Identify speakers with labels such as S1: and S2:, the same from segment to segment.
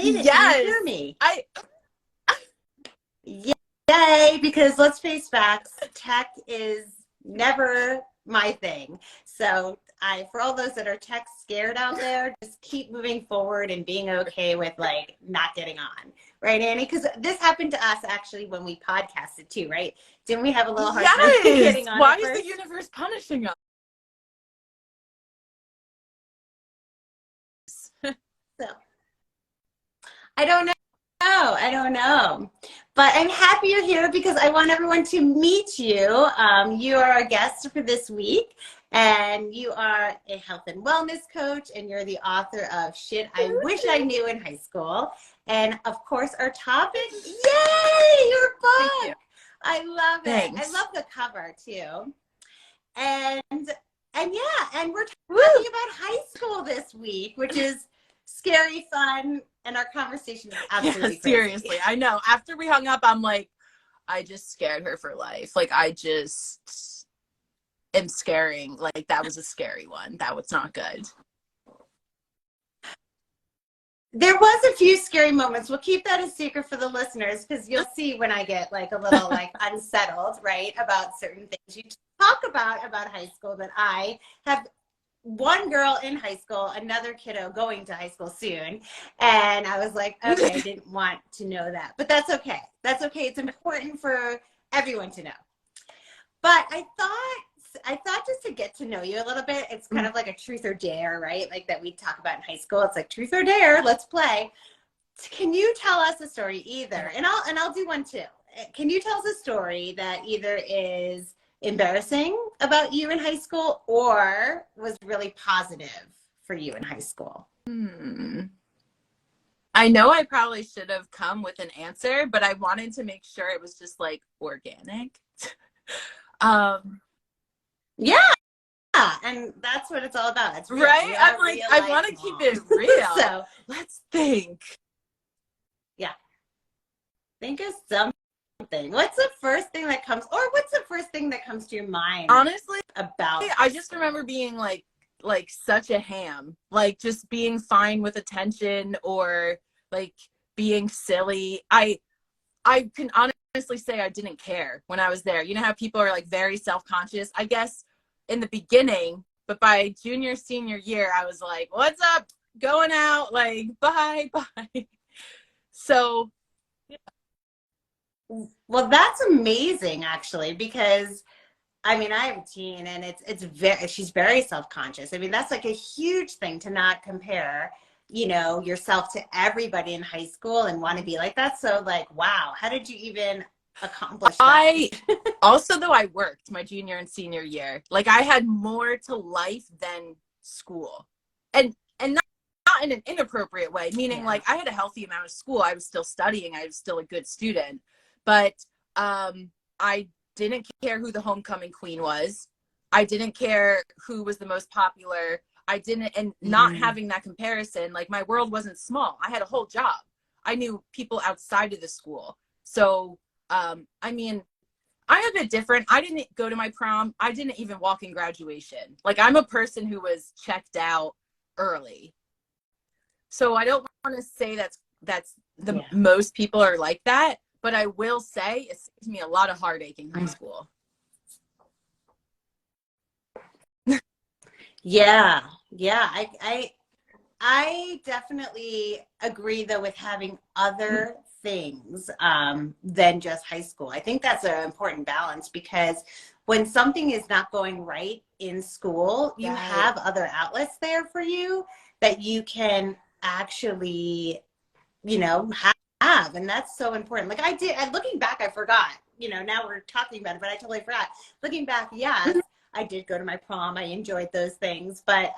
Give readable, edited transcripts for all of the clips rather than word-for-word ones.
S1: David, can you
S2: Yes.
S1: hear me? Yay, because let's face facts, tech is never my thing. So for all those that are tech scared out there, just keep moving forward and being okay with like not getting on. Right, Annie? Because this happened to us actually when we podcasted too, right? Didn't we have a little hard time getting on
S2: Why
S1: at
S2: is
S1: first?
S2: the universe punishing us?
S1: So I don't know. I don't know. But I'm happy you're here because I want everyone to meet you. You are our guest for this week, and you are a health and wellness coach, and you're the author of Shit I Wish I Knew in High School. And of course, our topic, yay, your book.
S2: Thank you.
S1: I love it.
S2: Thanks.
S1: I love the cover too. And yeah, and we're talking about high school this week, which is scary, fun, and our conversation is absolutely crazy.
S2: Seriously. I know. After we hung up, I'm like, I just scared her for life. Like, I just am scaring. Like, that was a scary one. That was not good.
S1: There was a few scary moments. We'll keep that a secret for the listeners because you'll see when I get like a little like unsettled, right, about certain things you talk about high school that I have one girl in high school, another kiddo going to high school soon. And I was like, okay, I didn't want to know that, but that's okay. That's okay. It's important for everyone to know. But I thought just to get to know you a little bit, it's kind of like a truth or dare, right? Like that we talk about in high school. It's like truth or dare, let's play. Can you tell us a story either? And I'll do one too. Can you tell us a story that either is embarrassing about you in high school or was really positive for you in high school?
S2: I know I probably should have come with an answer, but I wanted to make sure it was just like organic.
S1: Yeah, and that's what it's all about. It's real.
S2: Right? I'm like, I want to keep it real.
S1: So
S2: let's think.
S1: Yeah. Think of something. What's the first thing that comes to your mind?
S2: Honestly,
S1: about
S2: I just remember being like such a ham, like just being fine with attention or like being silly. I can honestly say I didn't care when I was there. You know how people are like very self-conscious, I guess, in the beginning, but by junior, senior year, I was like, what's up? Going out, like, bye. So, yeah.
S1: Well, that's amazing, actually, because I mean, I have a teen and she's very self-conscious. I mean, that's like a huge thing to not compare, yourself to everybody in high school and want to be like that. So like, wow, how did you even accomplish that?
S2: Also, though, I worked my junior and senior year. Like, I had more to life than school. And not in an inappropriate way, meaning like I had a healthy amount of school. I was still studying. I was still a good student. But I didn't care who the homecoming queen was. I didn't care who was the most popular. And not having that comparison, like my world wasn't small. I had a whole job. I knew people outside of the school. So, I mean, I'm a bit different. I didn't go to my prom. I didn't even walk in graduation. Like, I'm a person who was checked out early. So I don't want to say that's most people are like that, but I will say it saved me a lot of heartache in high school.
S1: Yeah. I definitely agree though with having other things than just high school. I think that's an important balance because when something is not going right in school, you have other outlets there for you that you can actually, have. And that's so important. Like looking back, I forgot, now we're talking about it, but I totally forgot. Looking back, yes, I did go to my prom. I enjoyed those things, but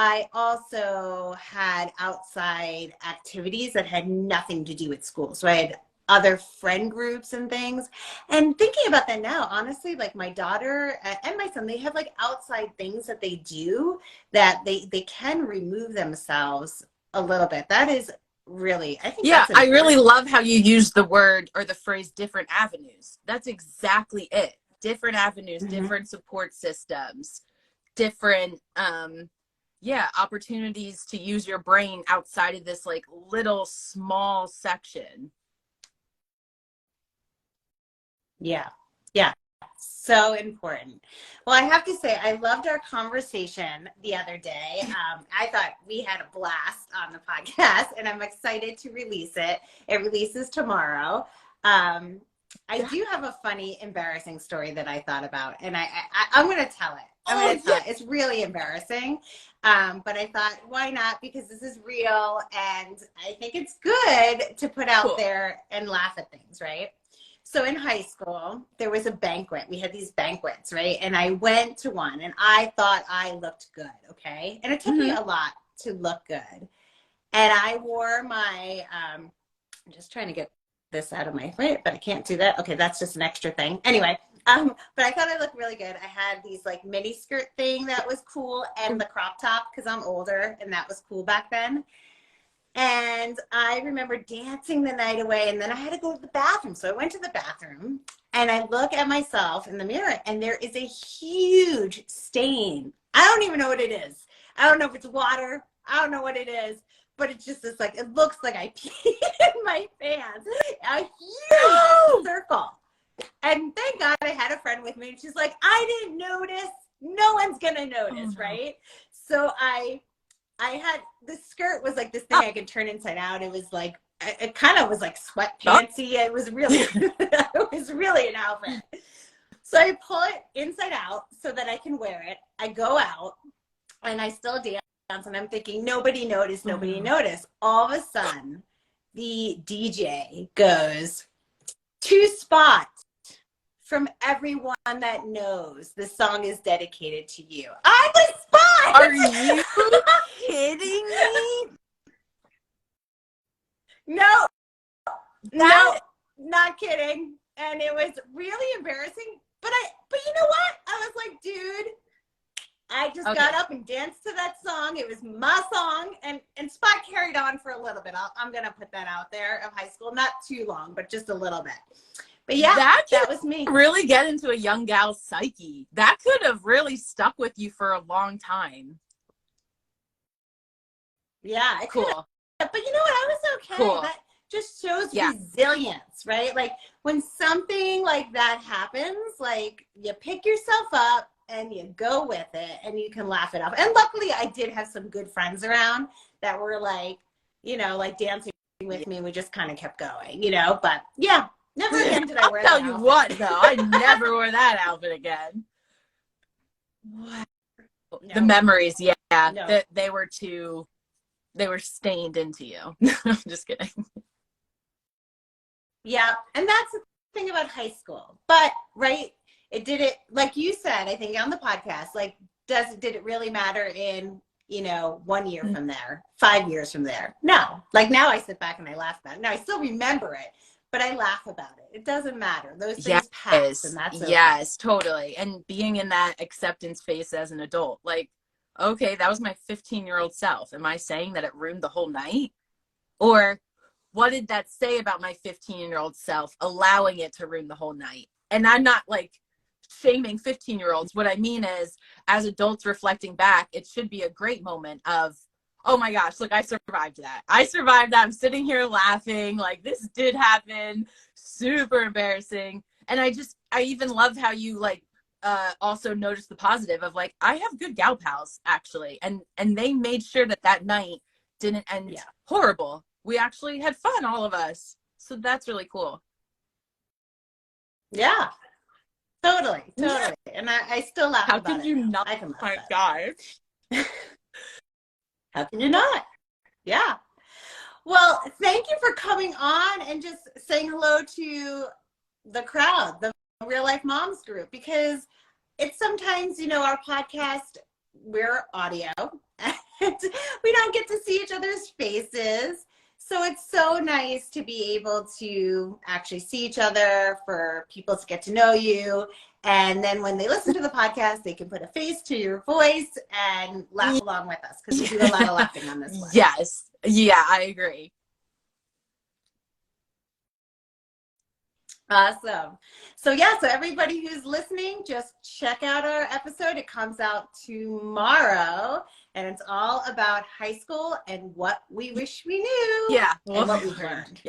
S1: I also had outside activities that had nothing to do with school. So I had other friend groups and things. And thinking about that now, honestly, like my daughter and my son, they have like outside things that they do that they can remove themselves a little bit. That is really, I think.
S2: Yeah, I really love how you use the word or the phrase different avenues. That's exactly it. Different avenues, different support systems, different yeah, opportunities to use your brain outside of this like little small section.
S1: Yeah. Yeah. So important. Well, I have to say, I loved our conversation the other day. I thought we had a blast on the podcast, and I'm excited to release it. It releases tomorrow. I do have a funny, embarrassing story that I thought about, and I'm going to tell it. I'm going to tell it. It's really embarrassing, but I thought, why not? Because this is real, and I think it's good to put out there and laugh at things, right? So in high school, there was a banquet. We had these banquets, right? And I went to one, and I thought I looked good, okay? And it took me a lot to look good. And I wore my, I'm just trying to get this out of my, right? But I can't do that. Okay, that's just an extra thing. Anyway, but I thought I looked really good. I had these like mini skirt thing that was cool, and the crop top, because I'm older, and that was cool back then. And I remember dancing the night away, and then I had to go to the bathroom. So I went to the bathroom, and I look at myself in the mirror, and there is a huge stain. I don't even know what it is. I don't know if it's water. I don't know what it is, but it's just this, like, it looks like I peed in my pants. A huge circle. And thank God I had a friend with me, and she's like, I didn't notice. No one's going to notice, right? So I had, the skirt was like this thing I could turn inside out. It was like, it kind of was like sweatpantsy. It was really, it was really an outfit. So I pull it inside out so that I can wear it. I go out, and I still dance, and I'm thinking, nobody noticed, nobody noticed. All of a sudden, the DJ goes, 2 spots from everyone that knows the song is dedicated to you. I was spot!
S2: Are you kidding me?
S1: No, not kidding. And it was really embarrassing. But you know what? I was like, dude, I just got up and danced to that song. It was my song. And Spot carried on for a little bit. I'm going to put that out there, of high school. Not too long, but just a little bit. But yeah, that was me.
S2: Really get into a young gal's psyche. That could have really stuck with you for a long time.
S1: Yeah,
S2: cool.
S1: But you know what? I was okay. Cool. That just shows resilience, right? Like when something like that happens, like you pick yourself up and you go with it, and you can laugh it off. And luckily, I did have some good friends around that were like, you know, like dancing with me. We just kind of kept going, you know. But yeah. Never again did I wear that.
S2: I'll tell you what, though, I never wore that outfit again. What? No. The memories, no. They were stained into you. I'm just kidding.
S1: Yeah, and that's the thing about high school. But right, it did it, like you said, I think on the podcast, like, did it really matter in, you know, 1 year from there, 5 years from there? No. Like now I sit back and I laugh about it. Now I still remember it, but I laugh about it. It doesn't matter. Those things pass, and that's okay.
S2: Yes, totally. And being in that acceptance phase as an adult, like, okay, that was my 15-year-old self. Am I saying that it ruined the whole night? Or what did that say about my 15-year-old self, allowing it to ruin the whole night? And I'm not like shaming 15-year-olds. What I mean is, as adults reflecting back, it should be a great moment of, oh my gosh, look, I survived that. I'm sitting here laughing, like this did happen, super embarrassing. And I even love how you like also noticed the positive of like, I have good gal pals actually. And they made sure that night didn't end horrible. We actually had fun, all of us. So that's really cool.
S1: Yeah, totally. And I still laugh about it.
S2: How can you not?
S1: I can laugh
S2: my gosh.
S1: How can you not? Yeah. Well, thank you for coming on and just saying hello to the crowd, the Real Life Momz group, because it's sometimes, you know, our podcast, we're audio, and we don't get to see each other's faces. So it's so nice to be able to actually see each other, for people to get to know you. And then when they listen to the podcast, they can put a face to your voice and laugh along with us, because we do a lot of laughing on this one.
S2: Yes. Yeah, I agree.
S1: Awesome. So yeah, so everybody who's listening, just check out our episode. It comes out tomorrow. and it's all about high school and what we wish we knew
S2: Yeah.
S1: and what we've learned.
S2: Yeah.